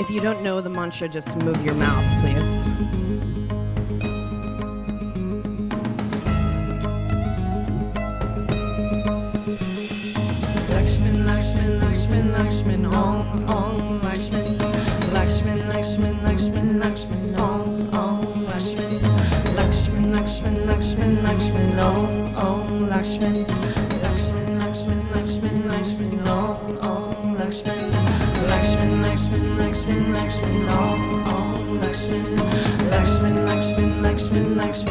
If you don't know the mantra, just move your mouth, please. Lakshman, Lakshman, Lakshman, Lakshman, Om, Om, Lakshman. Lakshman, Lakshman, Lakshman, Lakshman, Om, Om, Lakshman. Lakshman, Lakshman, Lakshman, Lakshman, Om, Om, Lakshman. Lakshman, Lakshman, Lakshman, Lakshman, Om, Om, Lakshman. Lakshman, Lakshman, Lakshman, Lakshman, Om, Om, Lakshman. Lakshman, Lakshman, Lakshman, Lakshman, Om,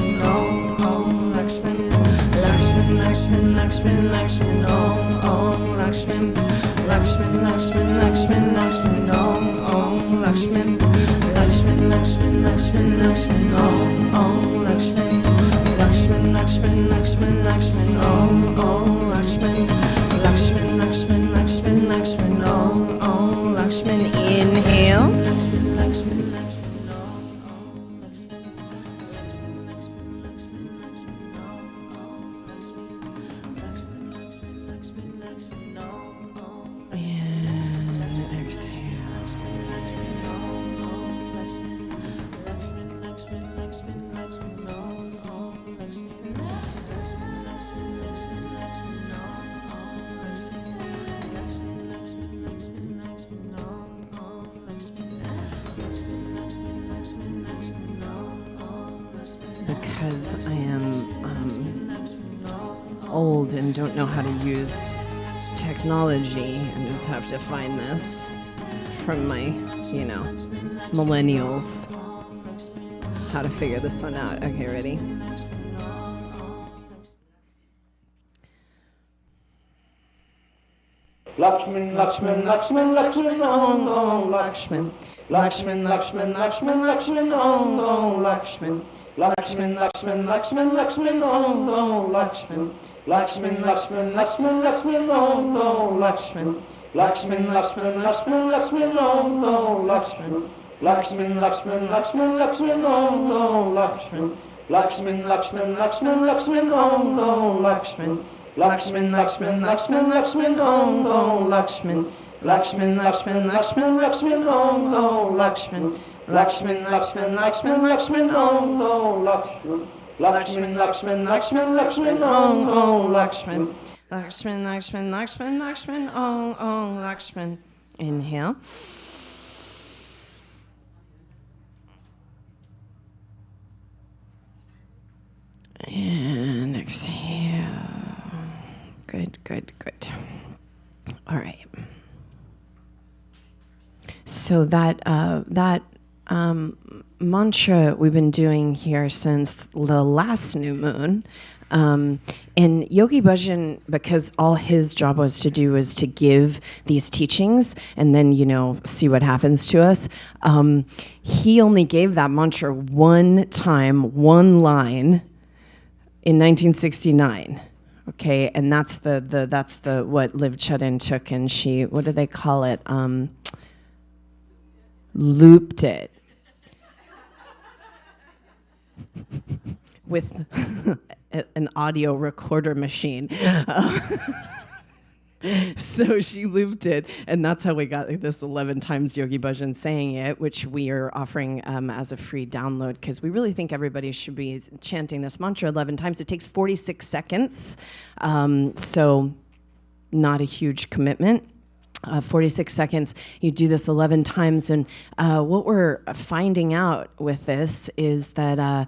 Om, Lakshman. Lakshman, Lakshman, Lakshman, Lakshman, Om, Om, Lakshman. Lakshman, Lakshman, Lakshman, Lakshman, Om, Om, Lakshman. Lakshman, Lakshman, Lakshman, Lakshman, Om, Om, Lakshman. Lakshman, Lakshman, Lakshman, Lakshman, Om, Om, Lakshman. Lakshman, Lakshman, Lakshman, Lakshman, Om, Om, Lakshman. Inhale. Lakshman, Lakshman, Lakshman, Om, Om, Lakshman. Lakshman, Lakshman, Lakshman, Lakshman, Om, Om, Lakshman. Lakshman, Lakshman, Lakshman, Lakshman, Om, Om, And exhale. Because I am old and don't know how to use technology, I just have to find this from my, millennials. How to figure this one out. Okay, ready? Lakshman, Lakshman, Lakshman, Lakshman, Om, Om, Lakshman. Lakshman, Lakshman, Lakshman, Lakshman, Om, Om, Lakshman. Lakshman, Lakshman, Lakshman, Lakshman, Om, Om, Lakshman. Lakshman, Lakshman, Lakshman, Lakshman, Om, Om, Lakshman. Lakshman, Lakshman, Lakshman, Lakshman, Om, Om, Lakshman. Lakshman, Lakshman, Lakshman, Lakshman, Om, Om, Lakshman. Lakshman, Lakshman, Lakshman, Lakshman, Om, Om, Lakshman. Lakshman, Lakshman, Lakshman, Lakshman, Om, Om, Lakshman. Lakshman, Lakshman, Lakshman, Lakshman, Om, Om, Lakshman. Lakshman, Lakshman, Lakshman, Lakshman, Om, Om, Lakshman. Lakshman, Lakshman, Lakshman, Lakshman, Om, Om, Lakshman. Lakshman, Lakshman, Lakshman, Lakshman, Om, Om, Lakshman. Inhale. And exhale. Good, good, good. All right. So that mantra we've been doing here since the last new moon. And Yogi Bhajan, because all his job was to do was to give these teachings and then, see what happens to us. He only gave that mantra one time, one line in 1969. Okay, and that's the what Liv Chudin took, and she, what do they call it? Looped it with an audio recorder machine. So she looped it, and that's how we got this 11 times Yogi Bhajan saying it, which we are offering as a free download, because we really think everybody should be chanting this mantra 11 times. It takes 46 seconds, so not a huge commitment. 46 seconds, you do this 11 times, and what we're finding out with this is that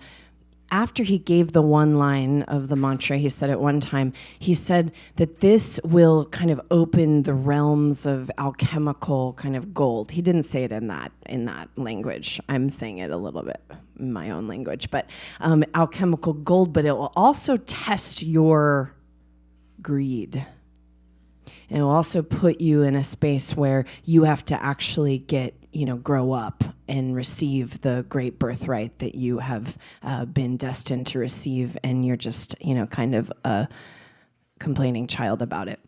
after he gave the one line of the mantra, he said at one time, he said that this will kind of open the realms of alchemical kind of gold. He didn't say it in that language. I'm saying it a little bit in my own language, but alchemical gold, but it will also test your greed. And it will also put you in a space where you have to actually grow up and receive the great birthright that you have been destined to receive, and you're just, kind of a complaining child about it.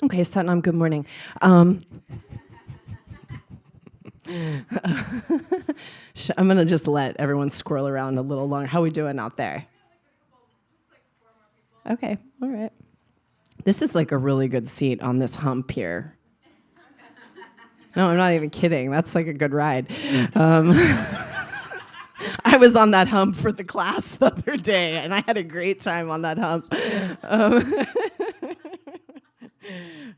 Okay, Satnam, good morning. I'm going to just let everyone squirrel around a little longer. How are we doing out there? Okay, all right. This is like a really good seat on this hump here. No, I'm not even kidding. That's like a good ride. I was on that hump for the class the other day, and I had a great time on that hump.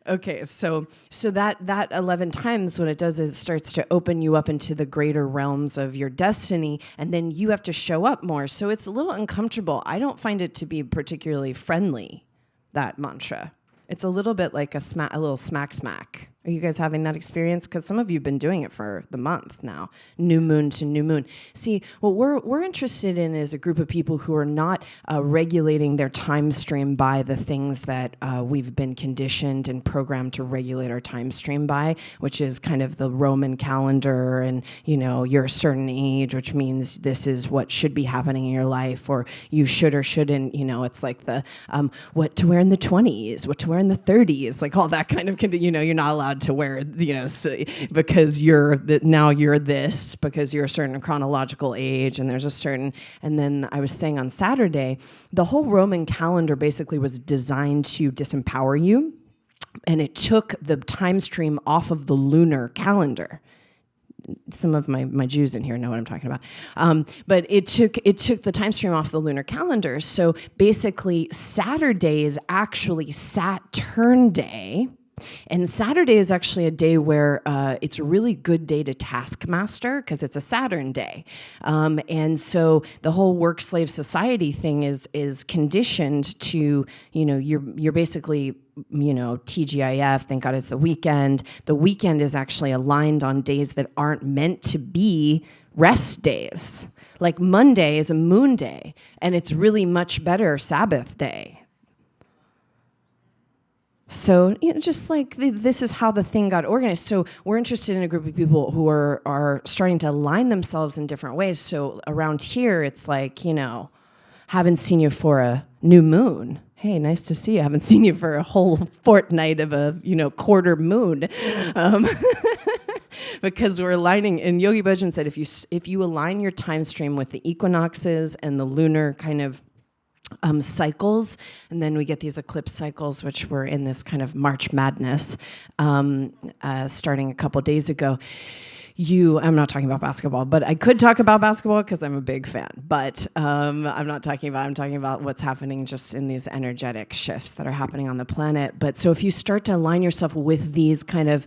Okay, so that 11 times, what it does is it starts to open you up into the greater realms of your destiny, and then you have to show up more. So it's a little uncomfortable. I don't find it to be particularly friendly, that mantra. It's a little bit like a little smack. Are you guys having that experience? Because some of you have been doing it for the month now, new moon to new moon. See, what we're interested in is a group of people who are not regulating their time stream by the things that we've been conditioned and programmed to regulate our time stream by, which is kind of the Roman calendar and, you're a certain age, which means this is what should be happening in your life, or you should or shouldn't, it's like the what to wear in the 20s, what to wear in the 30s, like all that kind of, you're not allowed to wear, because you're this, because you're a certain chronological age, and there's a certain, and then I was saying on Saturday, the whole Roman calendar basically was designed to disempower you, and it took the time stream off of the lunar calendar. Some of my Jews in here know what I'm talking about. But it took the time stream off the lunar calendar. So basically, Saturday is actually Saturn Day. And Saturday is actually a day where it's a really good day to taskmaster because it's a Saturn day. And so the whole work-slave society thing is conditioned to, you're basically, TGIF, thank God it's the weekend. The weekend is actually aligned on days that aren't meant to be rest days. Like Monday is a moon day, and it's really much better Sabbath day. So, just like this is how the thing got organized. So we're interested in a group of people who are starting to align themselves in different ways. So around here, it's like, haven't seen you for a new moon. Hey, nice to see you. Haven't seen you for a whole fortnight of a, quarter moon. Because we're aligning, and Yogi Bhajan said, if you align your time stream with the equinoxes and the lunar kind of cycles, and then we get these eclipse cycles, which were in this kind of March madness starting a couple days ago. I'm not talking about basketball, but I could talk about basketball because I'm a big fan, but I'm talking about what's happening just in these energetic shifts that are happening on the planet. But so if you start to align yourself with these kind of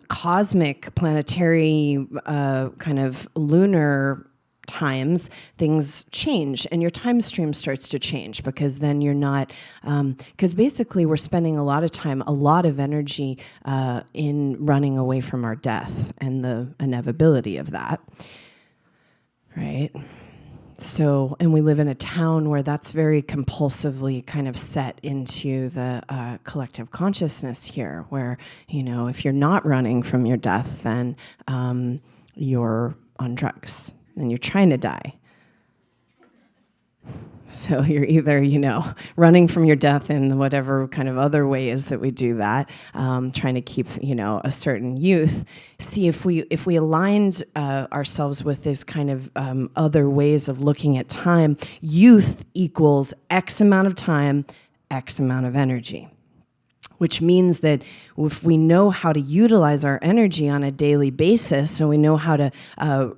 cosmic, planetary, kind of lunar times, things change and your time stream starts to change, because then you're not, because basically we're spending a lot of time, a lot of energy in running away from our death and the inevitability of that, right? So, and we live in a town where that's very compulsively kind of set into the collective consciousness here, where, if you're not running from your death, then you're on drugs and you're trying to die. So you're either, running from your death in whatever kind of other ways that we do that, trying to keep, a certain youth. See, if we aligned ourselves with this kind of other ways of looking at time, youth equals X amount of time, X amount of energy. Which means that if we know how to utilize our energy on a daily basis, and we know how to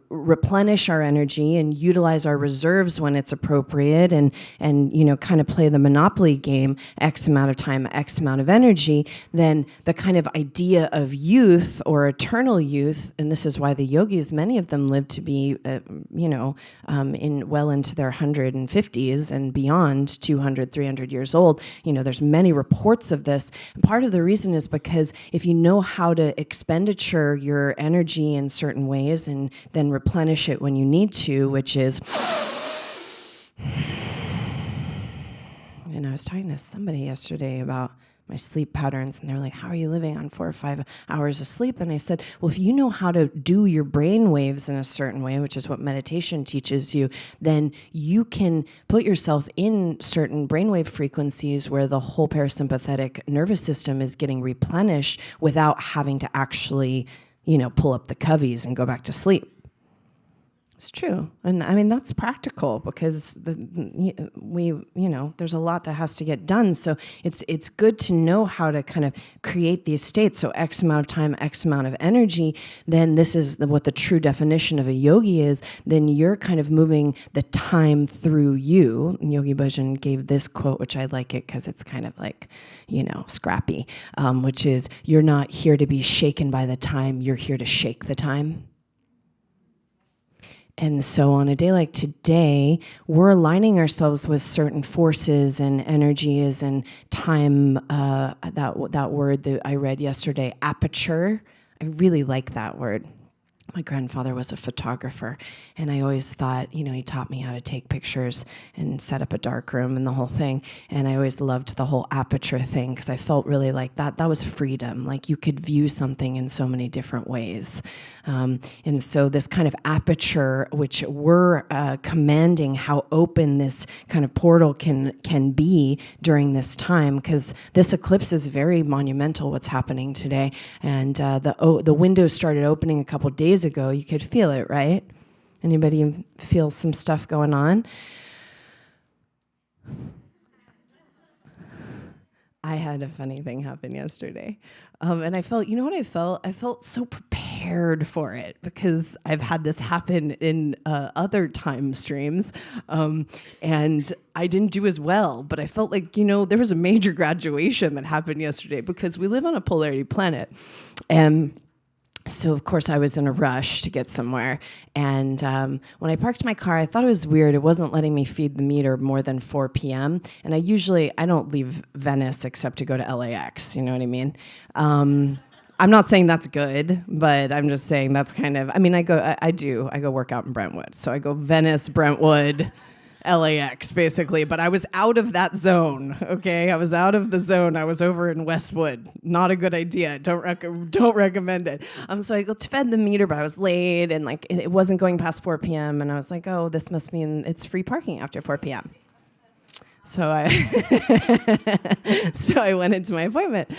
replenish our energy and utilize our reserves when it's appropriate, and kind of play the Monopoly game, X amount of time, X amount of energy, then the kind of idea of youth or eternal youth, and this is why the yogis, many of them live to be, in well into their 150s and beyond, 200, 300 years old. There's many reports of this. And part of the reason is because if you know how to expenditure your energy in certain ways and then replenish it when you need to, which is, and I was talking to somebody yesterday about my sleep patterns, and they're like, how are you living on 4 or 5 hours of sleep? And I said, well, if you know how to do your brain waves in a certain way, which is what meditation teaches you, then you can put yourself in certain brainwave frequencies where the whole parasympathetic nervous system is getting replenished without having to actually, pull up the coveys and go back to sleep. It's true. And I mean, that's practical because there's a lot that has to get done. So it's good to know how to kind of create these states. So X amount of time, X amount of energy, then this is what the true definition of a yogi is. Then you're kind of moving the time through you. And Yogi Bhajan gave this quote, which I like it because it's kind of like, scrappy, which is, you're not here to be shaken by the time, you're here to shake the time. And so on a day like today, we're aligning ourselves with certain forces and energies and time, that word that I read yesterday, aperture. I really like that word. My grandfather was a photographer, and I always thought, he taught me how to take pictures and set up a dark room and the whole thing. And I always loved the whole aperture thing because I felt really like that was freedom. Like you could view something in so many different ways. And so this kind of aperture, which we're commanding how open this kind of portal can be during this time, because this eclipse is very monumental, what's happening today. And the windows started opening a couple days ago. You could feel it, right? Anybody feel some stuff going on? I had a funny thing happen yesterday. And I felt, what I felt? I felt so prepared for it because I've had this happen in other time streams. And I didn't do as well, but I felt like, there was a major graduation that happened yesterday because we live on a polarity planet. And so, of course, I was in a rush to get somewhere. And when I parked my car, I thought it was weird. It wasn't letting me feed the meter more than 4 p.m. And I don't leave Venice except to go to LAX. You know what I mean? I'm not saying that's good, but I'm just saying that's kind of, I go work out in Brentwood. So I go Venice, Brentwood, LAX, basically, but I was out of that zone, okay? I was out of the zone. I was over in Westwood. Not a good idea. Don't recommend it. So I fed the meter, but I was late, and it wasn't going past 4 p.m., and I was like, oh, this must mean it's free parking after 4 p.m. So I went into my appointment,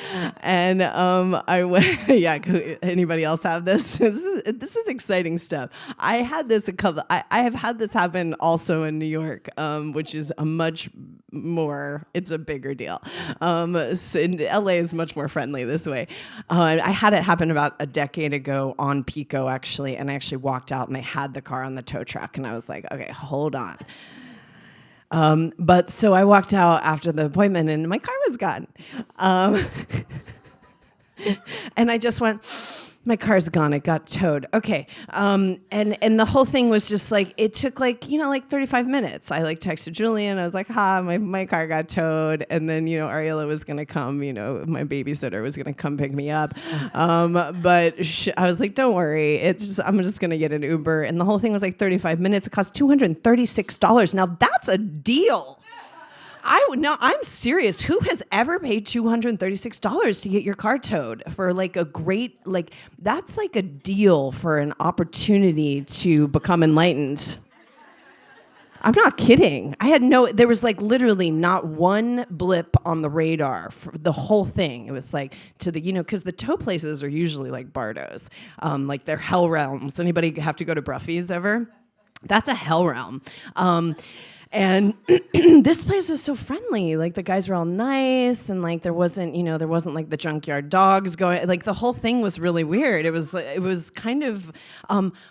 and I went. Yeah, anybody else have this? This is exciting stuff. I had this I have had this happen also in New York, which is a much more. It's a bigger deal. So in LA is much more friendly this way. I had it happen about a decade ago on Pico actually, and I actually walked out and they had the car on the tow truck, and I was like, okay, hold on. But so I walked out after the appointment and my car was gone. And I just went, my car's gone. It got towed. Okay. And the whole thing was just it took 35 minutes. I texted Julian. I was like, my car got towed. And then, Ariella was going to come, my babysitter was going to come pick me up. But I was like, don't worry. I'm just going to get an Uber. And the whole thing was 35 minutes. It cost $236. Now that's a deal. I'm serious. Who has ever paid $236 to get your car towed for a great, that's a deal for an opportunity to become enlightened. I'm not kidding. There was literally not one blip on the radar for the whole thing. It was because the tow places are usually Bardo's, they're hell realms. Anybody have to go to Bruffy's ever? That's a hell realm. And this place was so friendly. The guys were all nice, and there wasn't the junkyard dogs going. The whole thing was really weird. It was kind of,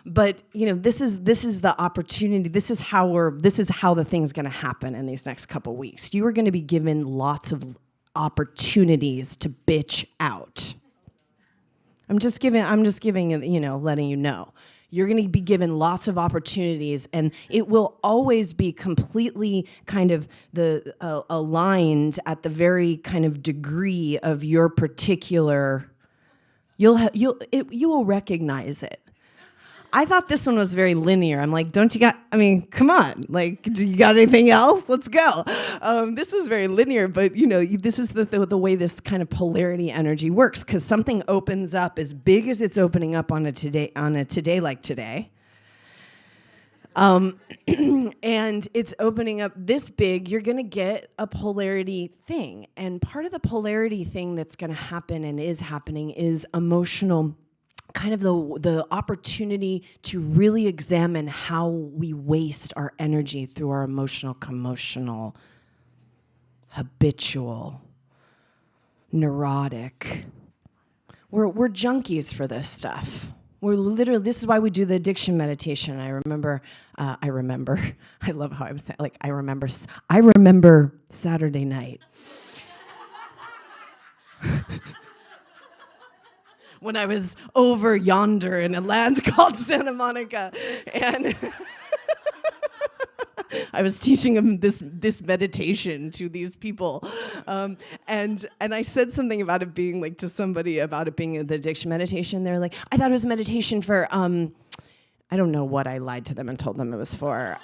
but this is the opportunity. This is how the thing's going to happen in these next couple weeks. You are going to be given lots of opportunities to bitch out. I'm just giving, letting you know. You're going to be given lots of opportunities, and it will always be completely kind of aligned at the very kind of degree of your particular. You will recognize it. I thought this one was very linear. I'm like, come on. Do you got anything else? Let's go. This was very linear, but this is the way this kind of polarity energy works, because something opens up as big as it's opening up on a today like today. And it's opening up this big, you're going to get a polarity thing. And part of the polarity thing that's going to happen and is happening is emotional kind of the opportunity to really examine how we waste our energy through our emotional, commotional, habitual, neurotic. We're junkies for this stuff. We're literally, this is why we do the addiction meditation. I remember, I love how I'm saying, like, I remember Saturday night. When I was over yonder in a land called Santa Monica, and I was teaching them this meditation to these people, and I said something about it being like to somebody about it being the addiction meditation. They're like, I thought it was a meditation for I don't know what I lied to them and told them it was for.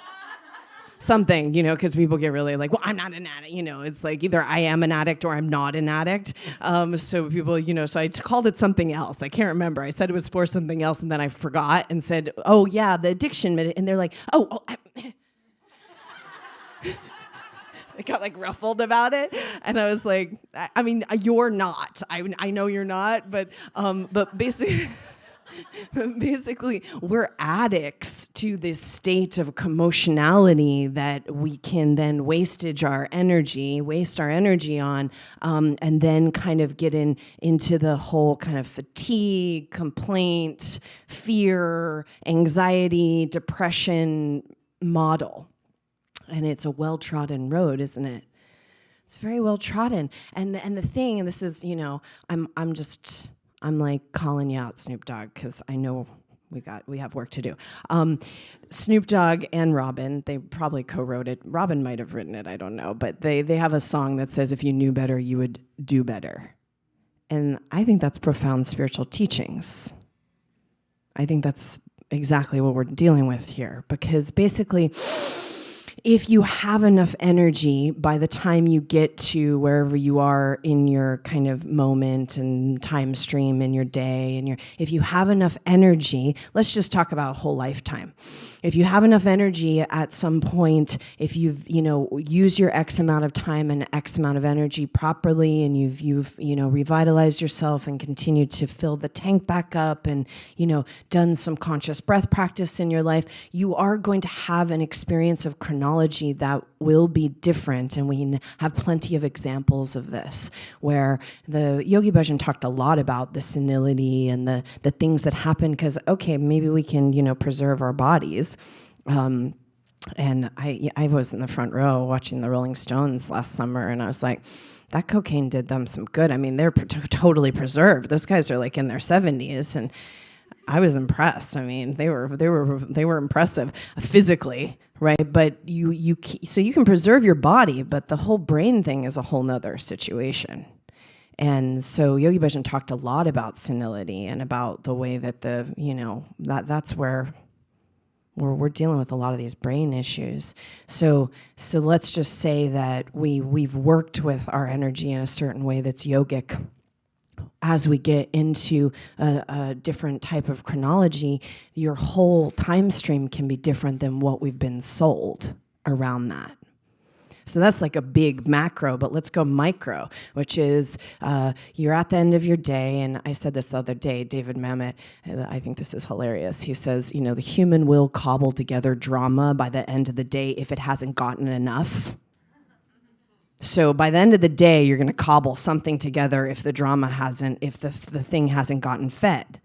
Something, because people get really like, well, I'm not an addict, it's like either I am an addict or I'm not an addict. So people, so I called it something else. I can't remember. I said it was for something else, and then I forgot and said, oh yeah, the addiction. And they're like, I got like ruffled about it, and I was like, I mean, you're not. I know you're not, but basically. Basically, we're addicts to this state of commotionality that we can then waste our energy on, and then kind of get into the whole kind of fatigue, complaint, fear, anxiety, depression model. And it's a well-trodden road, isn't it? It's very well-trodden. And the thing, and this is, I'm like calling you out, Snoop Dogg, because I know we have work to do. Snoop Dogg and Robin, they probably co-wrote it. Robin might have written it, I don't know. But they have a song that says, if you knew better, you would do better. And I think that's profound spiritual teachings. I think that's exactly what we're dealing with here. Because basically, if you have enough energy by the time you get to wherever you are in your kind of moment and time stream in your day, and if you have enough energy, let's just talk about a whole lifetime. If you have enough energy at some point, if you've used your X amount of time and X amount of energy properly, and you've revitalized yourself and continued to fill the tank back up, and done some conscious breath practice in your life, you are going to have an experience of chronology that will be different. And we have plenty of examples of this, where the Yogi Bhajan talked a lot about the senility and the things that happen, because, okay, maybe we can, preserve our bodies. And I was in the front row watching the Rolling Stones last summer, and I was like, that cocaine did them some good. I mean, they're totally preserved. Those guys are like in their 70s, and I was impressed. I mean, they were impressive physically, right? But so you can preserve your body, but the whole brain thing is a whole nother situation. And so Yogi Bhajan talked a lot about senility and about the way that that's where we're dealing with a lot of these brain issues. So let's just say that we've worked with our energy in a certain way that's yogic. As we get into a different type of chronology, your whole time stream can be different than what we've been sold around that. So that's like a big macro, but let's go micro, which is you're at the end of your day, and I said this the other day, David Mamet, I think this is hilarious. He says, the human will cobble together drama by the end of the day if it hasn't gotten enough. So by the end of the day, you're going to cobble something together if the thing hasn't gotten fed.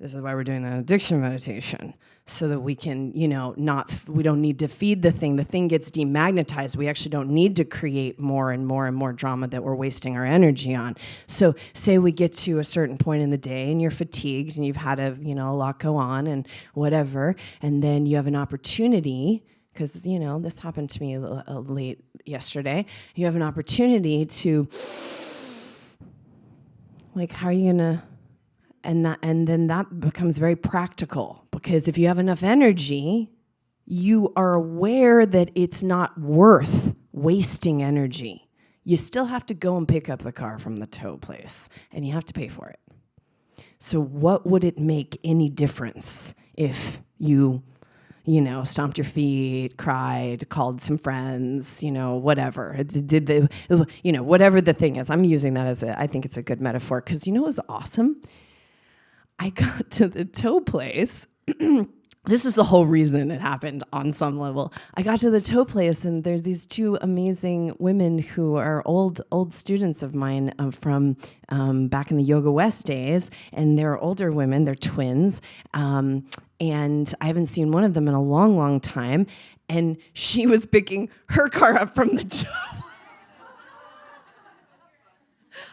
This is why we're doing the addiction meditation, so that we can, we don't need to feed the thing. The thing gets demagnetized. We actually don't need to create more and more and more drama that we're wasting our energy on. So say we get to a certain point in the day and you're fatigued and you've had a lot go on and whatever, and then you have an opportunity, because, this happened to me late yesterday. You have an opportunity to, like, how are you gonna, and then that becomes very practical, because if you have enough energy, you are aware that it's not worth wasting energy. You still have to go and pick up the car from the tow place, and you have to pay for it. So what would it make any difference if you stomped your feet, cried, called some friends, whatever. Whatever the thing is. I'm using that I think it's a good metaphor, because it was awesome. I got to the toe place. This is the whole reason it happened on some level. I got to the toe place, and there's these two amazing women who are old students of mine from back in the Yoga West days, and they're older women. They're twins, and I haven't seen one of them in a long, long time. And she was picking her car up from the toe.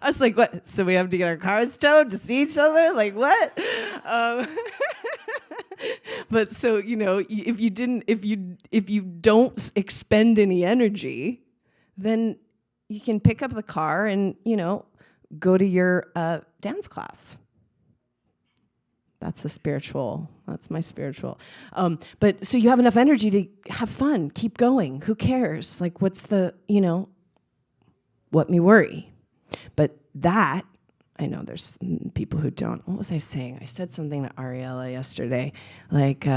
I was like, "What? So we have to get our cars towed to see each other? Like what?" But so, if you don't expend any energy, then you can pick up the car and, go to your dance class. That's my spiritual. But so you have enough energy to have fun, keep going. Who cares? Like, what's the, what me worry? But that, I know there's people who don't. What was I saying? I said something to Ariella yesterday, like,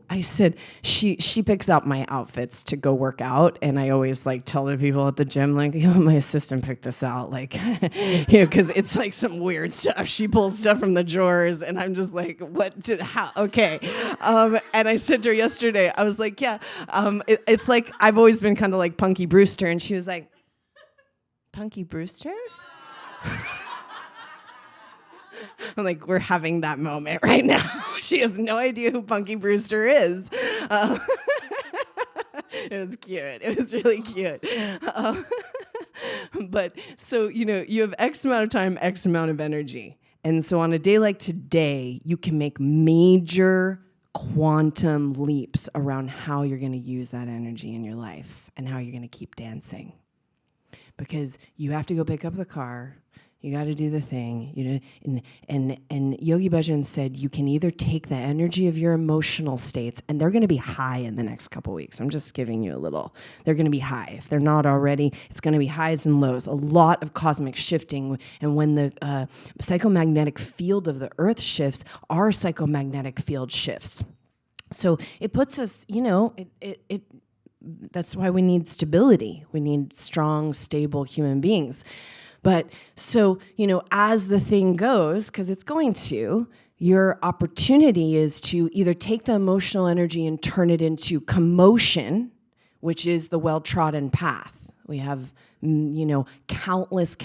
I said she picks out my outfits to go work out, and I always tell the people at the gym, my assistant picked this out, because it's like some weird stuff. She pulls stuff from the drawers, and I'm just like, how? Okay. And I said to her yesterday, I was like, yeah, it's like I've always been kind of like Punky Brewster, and she was like, Punky Brewster? I'm like, we're having that moment right now. She has no idea who Punky Brewster is. It was cute. It was really cute. But so, you have X amount of time, X amount of energy. And so on a day like today, you can make major quantum leaps around how you're going to use that energy in your life and how you're going to keep dancing. Because you have to go pick up the car, you got to do the thing, and Yogi Bhajan said you can either take the energy of your emotional states, and they're going to be high in the next couple weeks. I'm just giving you a little. They're going to be high. If they're not already, it's going to be highs and lows. A lot of cosmic shifting, and when the psychomagnetic field of the Earth shifts, our psychomagnetic field shifts. So it puts us, that's why we need stability. We need strong, stable human beings. But so, as the thing goes, because it's going to, your opportunity is to either take the emotional energy and turn it into commotion, which is the well-trodden path. We have, countless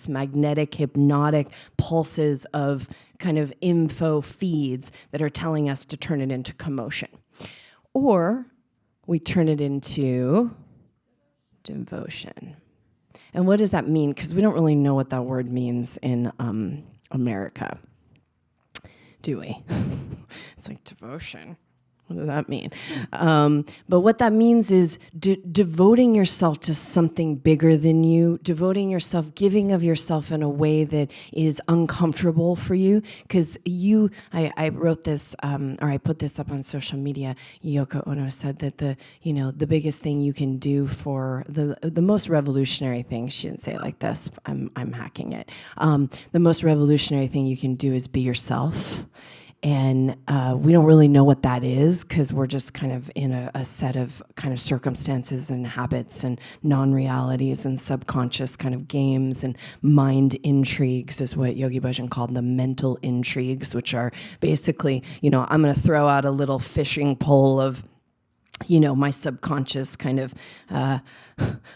magnetic, hypnotic pulses of kind of info feeds that are telling us to turn it into commotion. Or we turn it into devotion. And what does that mean? Because we don't really know what that word means in America, do we? It's like devotion. What does that mean? But what that means is devoting yourself to something bigger than you, devoting yourself, giving of yourself in a way that is uncomfortable for you. Because I wrote this, or I put this up on social media. Yoko Ono said that the biggest thing you can do for the most revolutionary thing. She didn't say it like this. I'm hacking it. The most revolutionary thing you can do is be yourself. And we don't really know what that is because we're just kind of in a set of kind of circumstances and habits and non-realities and subconscious kind of games and mind intrigues is what Yogi Bhajan called the mental intrigues, which are basically, I'm going to throw out a little fishing pole of, my subconscious kind of, I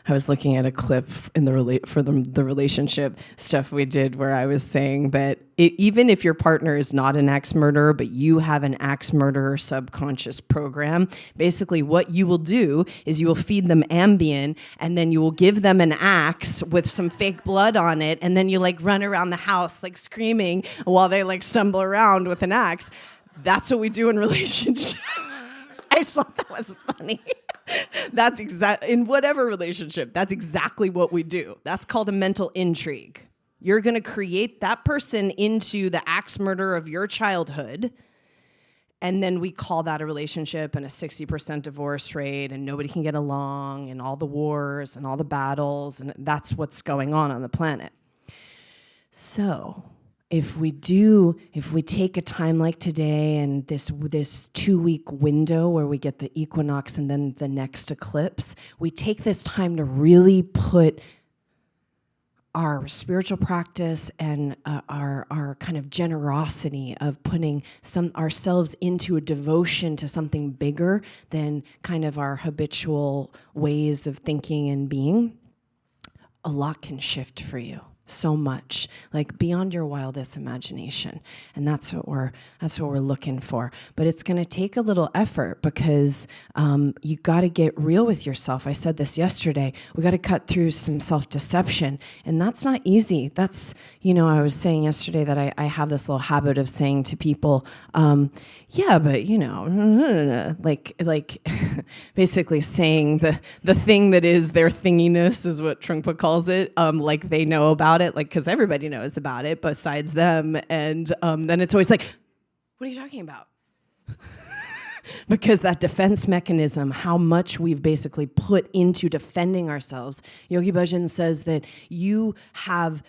was looking at a clip in the relationship stuff we did where I was saying that even if your partner is not an axe murderer, but you have an axe murderer subconscious program, basically what you will do is you will feed them Ambien and then you will give them an axe with some fake blood on it, and then you run around the house screaming while they stumble around with an axe. That's what we do in relationships. I thought that was funny. That's in whatever relationship, that's exactly what we do. That's called a mental intrigue. You're going to create that person into the axe murderer of your childhood, and then we call that a relationship and a 60% divorce rate, and nobody can get along, and all the wars and all the battles, and that's what's going on the planet. So if we take a time like today and this 2-week window where we get the equinox and then the next eclipse, we take this time to really put our spiritual practice and our kind of generosity of putting ourselves into a devotion to something bigger than kind of our habitual ways of thinking and being, a lot can shift for you. So much, like beyond your wildest imagination, and that's what we're looking for. But it's going to take a little effort because you got to get real with yourself. I said this yesterday. We got to cut through some self-deception, and that's not easy. That's I was saying yesterday that I have this little habit of saying to people, yeah, but like basically saying the thing that is their thinginess is what Trungpa calls it. Like they know about it, like because everybody knows about it besides them, and then it's always like, what are you talking about? Because that defense mechanism, how much we've basically put into defending ourselves. Yogi Bhajan says that you have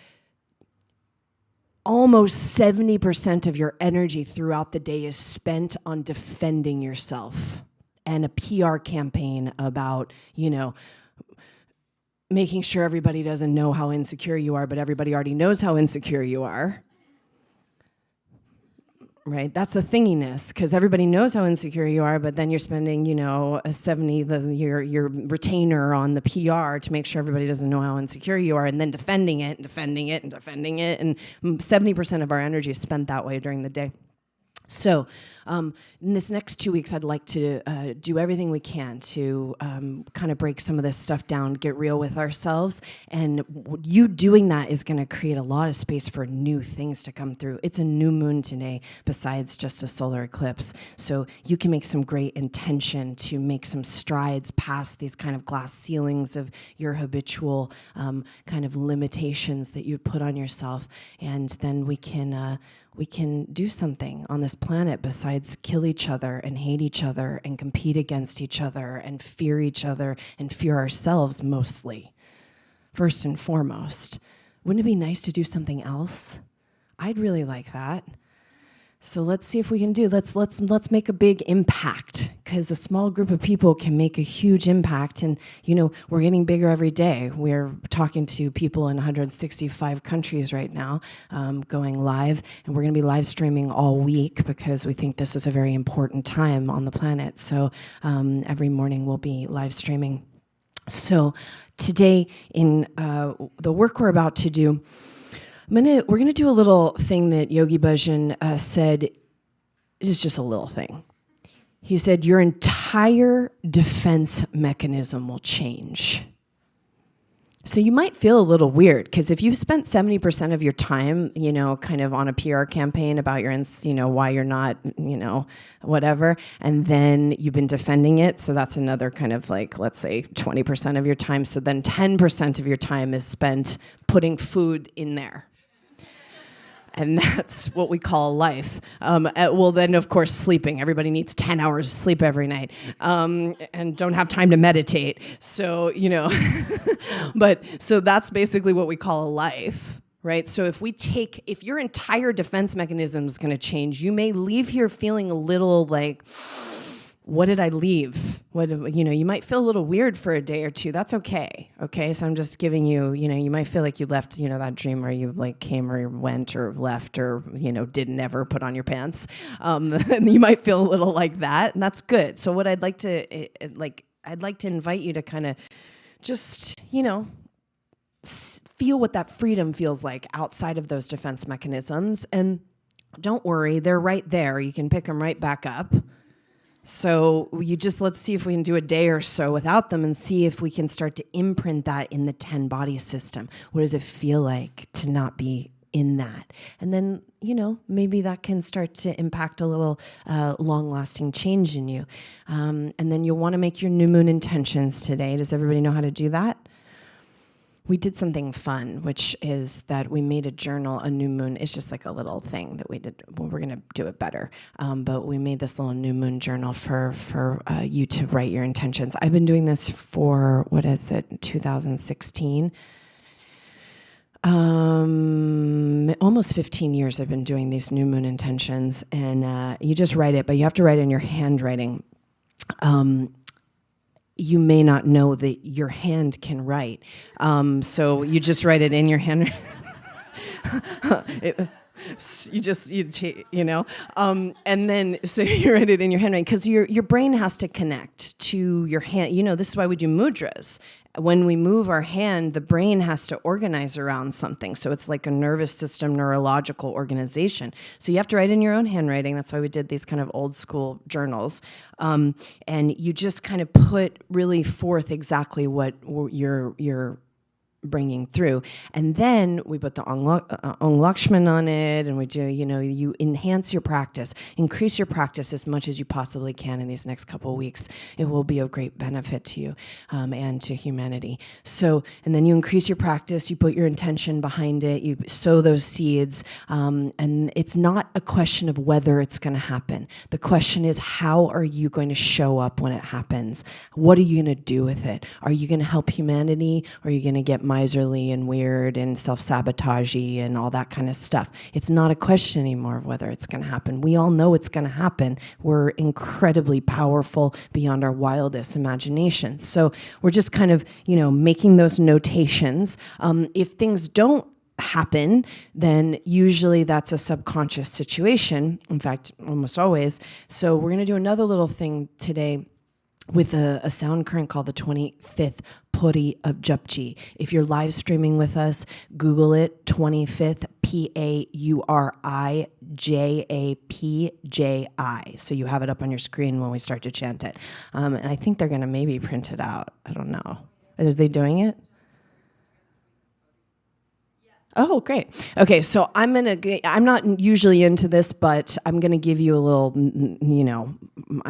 almost 70% of your energy throughout the day is spent on defending yourself and a PR campaign about, making sure everybody doesn't know how insecure you are, but everybody already knows how insecure you are. Right? That's the thinginess, because everybody knows how insecure you are, but then you're spending, your retainer on the PR to make sure everybody doesn't know how insecure you are, and then defending it and defending it and defending it. And 70% of our energy is spent that way during the day. So in this next 2 weeks, I'd like to do everything we can to kind of break some of this stuff down, get real with ourselves. And you doing that is going to create a lot of space for new things to come through. It's a new moon today, besides just a solar eclipse. So you can make some great intention to make some strides past these kind of glass ceilings of your habitual kind of limitations that you put on yourself. And then we can do something on this planet besides kill each other and hate each other and compete against each other and fear each other and fear ourselves mostly, first and foremost. Wouldn't it be nice to do something else? I'd really like that. So let's see if we can do. Let's make a big impact, because a small group of people can make a huge impact. And we're getting bigger every day. We're talking to people in 165 countries right now, going live, and we're going to be live streaming all week because we think this is a very important time on the planet. So every morning we'll be live streaming. So today, in the work we're about to do, we're gonna do a little thing that Yogi Bhajan said is just a little thing. He said, your entire defense mechanism will change. So you might feel a little weird, because if you've spent 70% of your time, kind of on a PR campaign about why you're not, whatever, and then you've been defending it, so that's another kind of like, let's say 20% of your time, so then 10% of your time is spent putting food in there. And that's what we call life. Well, then, of course, sleeping. Everybody needs 10 hours of sleep every night, and don't have time to meditate. So, so that's basically what we call a life, right? So if your entire defense mechanism is going to change, you may leave here feeling a little like, what did I leave? You might feel a little weird for a day or two. That's okay. Okay. So I'm just giving you, you might feel like you left, that dream where you like came or went or left or, didn't ever put on your pants. And you might feel a little like that, and that's good. So what I'd like to invite you to kind of just, feel what that freedom feels like outside of those defense mechanisms. And don't worry, they're right there. You can pick them right back up. So let's see if we can do a day or so without them and see if we can start to imprint that in the 10 body system. What does it feel like to not be in that? And then, maybe that can start to impact a little long-lasting change in you. And then you'll want to make your new moon intentions today. Does everybody know how to do that? We did something fun, which is that we made a journal, a new moon. It's just like a little thing that we did. Well, we're going to do it better. But we made this little new moon journal for you to write your intentions. I've been doing this for, 2016? Almost 15 years I've been doing these new moon intentions. And you just write it, but you have to write it in your handwriting. you may not know that your hand can write. So you just write it in your hand. And then so you write it in your handwriting because your brain has to connect to your hand. This is why we do mudras. When we move our hand, the brain has to organize around something. So it's like a nervous system, neurological organization. So you have to write in your own handwriting. That's why we did these kind of old school journals. And you just kind of put really forth exactly what you're bringing through. And then we put the Om Lakshman on it, and we do, you enhance your practice, increase your practice as much as you possibly can in these next couple of weeks. It will be of great benefit to you and to humanity. So, and then you increase your practice, you put your intention behind it, you sow those seeds, and it's not a question of whether it's going to happen. The question is, how are you going to show up when it happens? What are you going to do with it? Are you going to help humanity, or are you going to get miserly and weird and self-sabotagey and all that kind of stuff? It's not a question anymore of whether it's going to happen. We all know it's going to happen. We're incredibly powerful beyond our wildest imaginations. So we're just kind of, making those notations. If things don't happen, then usually that's a subconscious situation. In fact, almost always. So we're going to do another little thing today with a sound current called the 25th Puri of Japji. If you're live streaming with us, Google it, 25th Purijapji. So you have it up on your screen when we start to chant it. And I think they're going to maybe print it out. I don't know. Are they doing it? Oh, great. Okay, so I'm not usually into this, but I'm going to give you a little,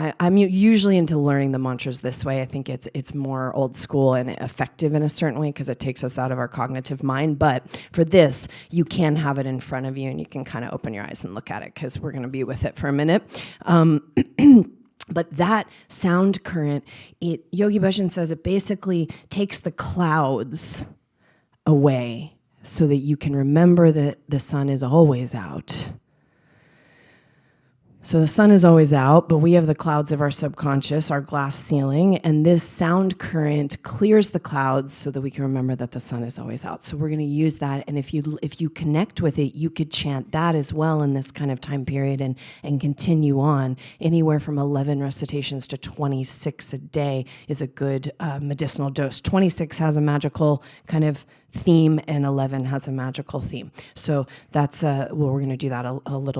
I'm usually into learning the mantras this way. I think it's more old school and effective in a certain way because it takes us out of our cognitive mind. But for this, you can have it in front of you and you can kind of open your eyes and look at it because we're going to be with it for a minute. But that sound current, Yogi Bhajan says it basically takes the clouds away, so that you can remember that the sun is always out. So the sun is always out, but we have the clouds of our subconscious, our glass ceiling, and this sound current clears the clouds so that we can remember that the sun is always out. So we're going to use that, and if you connect with it, you could chant that as well in this kind of time period and continue on. Anywhere from 11 recitations to 26 a day is a good medicinal dose. 26 has a magical kind of theme, and 11 has a magical theme. So that's we're going to do that a little bit.